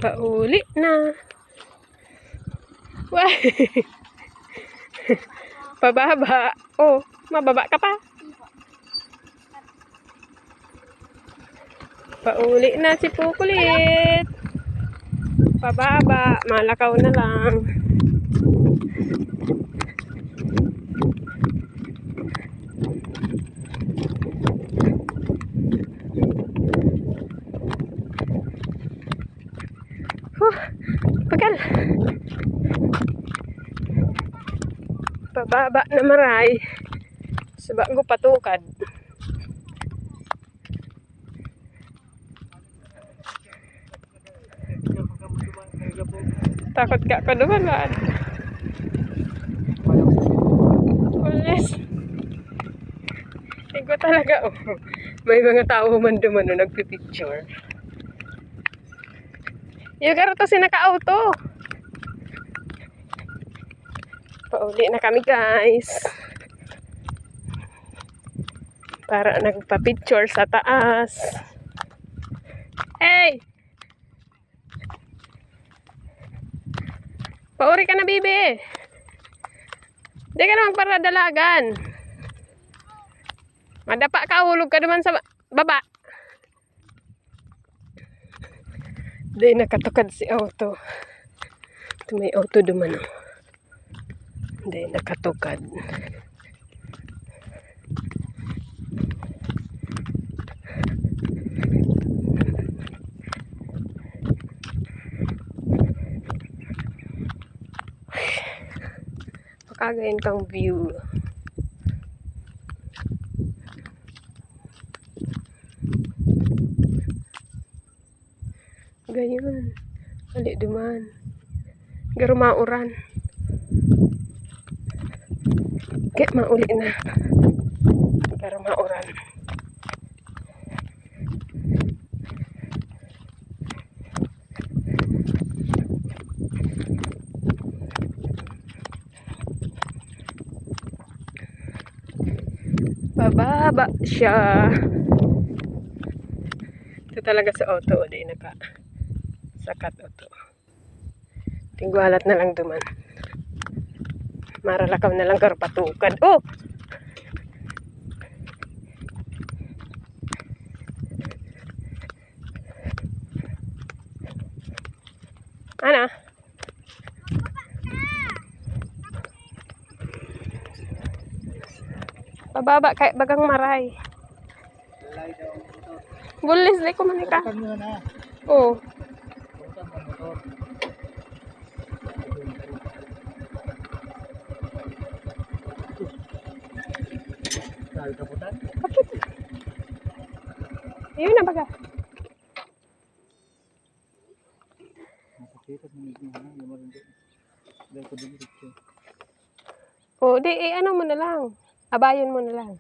Pauli na. Wah. Pababa. Oh, mababa ka pa. Pauli na si Pukulit. Pababa. Malakaw na lang. Pagal. Pababa na maray. Sa bago patukad. Takot ka ka naman ba? Pulis. Ikaw talaga oh. May mga tao man dumano nagpipicture. Yung karo to sinaka-auto. Pauli na kami guys. Para nagpa-picture sa taas. Hey! Pauri ka na, bibi. Di ka naman para dalagan. Madapa ka, hulog ka naman sa baba. Di nakatukad si auto. Ito may auto duman. Di nakatukad. Pakagayin kang view. Ganyan. Ali duman. Garo mauran. Kaya mauli na. Garo mauran. Bababa siya. Ito talaga sa auto. Di naka sakat auto. Tingwalat na lang duman. Maralakaw na lang karpatukad. Oh! Ana? Pababa kay bagang maray. Bulis di ko manika. Oh. Yun na baga. Oh, di ano mo na lang. Abayon mo na lang.